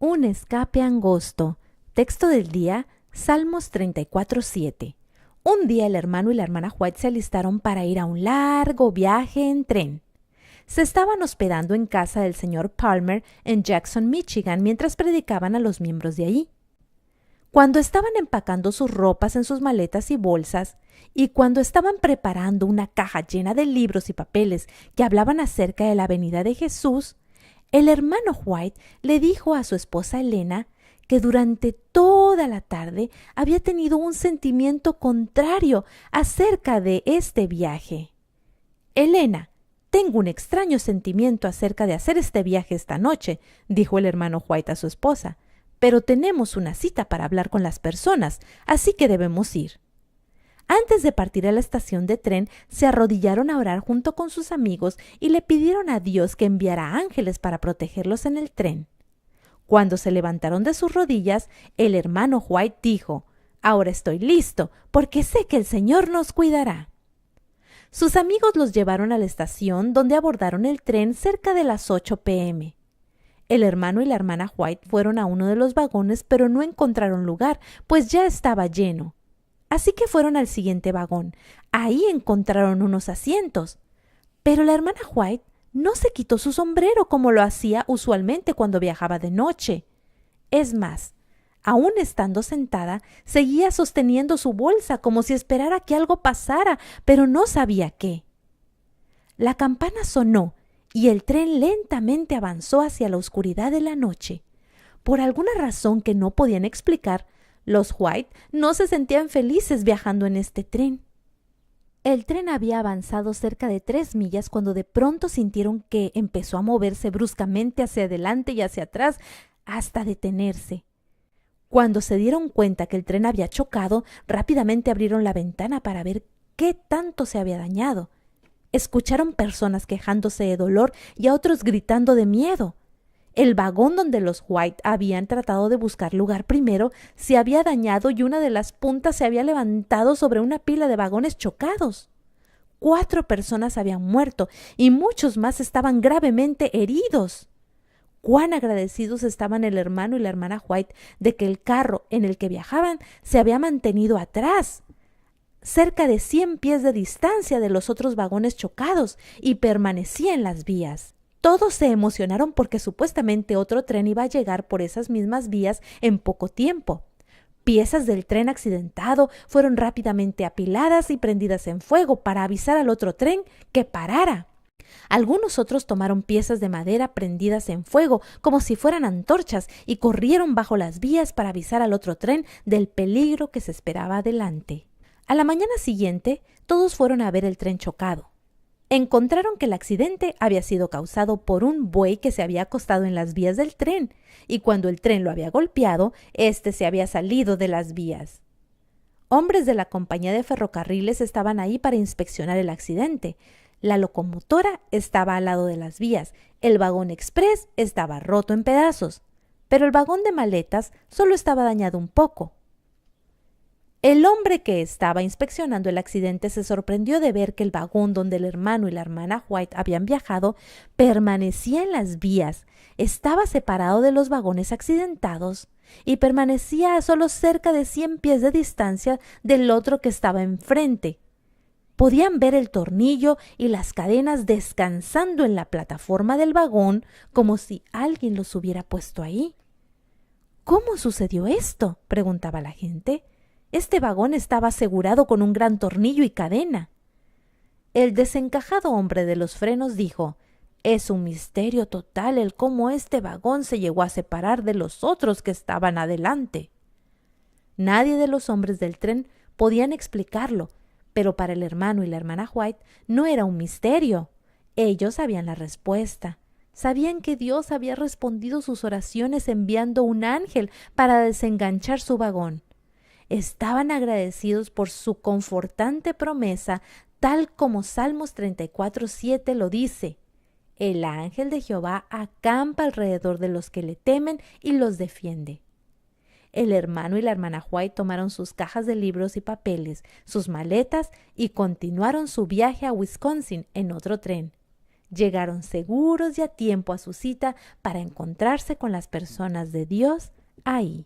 Un escape angosto. Texto del día, Salmos 34:7. Un día el hermano y la hermana White se alistaron para ir a un largo viaje en tren. Se estaban hospedando en casa del señor Palmer en Jackson, Michigan, mientras predicaban a los miembros de allí. Cuando estaban empacando sus ropas en sus maletas y bolsas, y cuando estaban preparando una caja llena de libros y papeles que hablaban acerca de la venida de Jesús, el hermano White le dijo a su esposa Elena que durante toda la tarde había tenido un sentimiento contrario acerca de este viaje. Elena, tengo un extraño sentimiento acerca de hacer este viaje esta noche, dijo el hermano White a su esposa, pero tenemos una cita para hablar con las personas, así que debemos ir. Antes de partir a la estación de tren, se arrodillaron a orar junto con sus amigos y le pidieron a Dios que enviara ángeles para protegerlos en el tren. Cuando se levantaron de sus rodillas, el hermano White dijo: «Ahora estoy listo, porque sé que el Señor nos cuidará». Sus amigos los llevaron a la estación, donde abordaron el tren cerca de las 8 p.m. El hermano y la hermana White fueron a uno de los vagones, pero no encontraron lugar, pues ya estaba lleno. Así que fueron al siguiente vagón. Ahí encontraron unos asientos. Pero la hermana White no se quitó su sombrero como lo hacía usualmente cuando viajaba de noche. Es más, aún estando sentada, seguía sosteniendo su bolsa como si esperara que algo pasara, pero no sabía qué. La campana sonó y el tren lentamente avanzó hacia la oscuridad de la noche. Por alguna razón que no podían explicar, los White no se sentían felices viajando en este tren. El tren había avanzado cerca de 3 millas cuando de pronto sintieron que empezó a moverse bruscamente hacia adelante y hacia atrás hasta detenerse. Cuando se dieron cuenta que el tren había chocado, rápidamente abrieron la ventana para ver qué tanto se había dañado. Escucharon personas quejándose de dolor y a otros gritando de miedo. El vagón donde los White habían tratado de buscar lugar primero se había dañado y una de las puntas se había levantado sobre una pila de vagones chocados. 4 personas habían muerto y muchos más estaban gravemente heridos. Cuán agradecidos estaban el hermano y la hermana White de que el carro en el que viajaban se había mantenido atrás, cerca de 100 pies de distancia de los otros vagones chocados, y permanecía en las vías. Todos se emocionaron porque supuestamente otro tren iba a llegar por esas mismas vías en poco tiempo. Piezas del tren accidentado fueron rápidamente apiladas y prendidas en fuego para avisar al otro tren que parara. Algunos otros tomaron piezas de madera prendidas en fuego como si fueran antorchas y corrieron bajo las vías para avisar al otro tren del peligro que se esperaba adelante. A la mañana siguiente, todos fueron a ver el tren chocado. Encontraron que el accidente había sido causado por un buey que se había acostado en las vías del tren, y cuando el tren lo había golpeado, éste se había salido de las vías. Hombres de la compañía de ferrocarriles estaban ahí para inspeccionar el accidente. La locomotora estaba al lado de las vías, el vagón express estaba roto en pedazos, pero el vagón de maletas solo estaba dañado un poco. El hombre que estaba inspeccionando el accidente se sorprendió de ver que el vagón donde el hermano y la hermana White habían viajado permanecía en las vías, estaba separado de los vagones accidentados y permanecía a solo cerca de 100 pies de distancia del otro que estaba enfrente. Podían ver el tornillo y las cadenas descansando en la plataforma del vagón como si alguien los hubiera puesto ahí. ¿Cómo sucedió esto?, preguntaba la gente. Este vagón estaba asegurado con un gran tornillo y cadena. El desencajado hombre de los frenos dijo: «Es un misterio total el cómo este vagón se llegó a separar de los otros que estaban adelante». Nadie de los hombres del tren podían explicarlo, pero para el hermano y la hermana White no era un misterio. Ellos sabían la respuesta. Sabían que Dios había respondido sus oraciones enviando un ángel para desenganchar su vagón. Estaban agradecidos por su confortante promesa, tal como Salmos 34:7 lo dice: «El ángel de Jehová acampa alrededor de los que le temen y los defiende». El hermano y la hermana White tomaron sus cajas de libros y papeles, sus maletas y continuaron su viaje a Wisconsin en otro tren. Llegaron seguros y a tiempo a su cita para encontrarse con las personas de Dios ahí.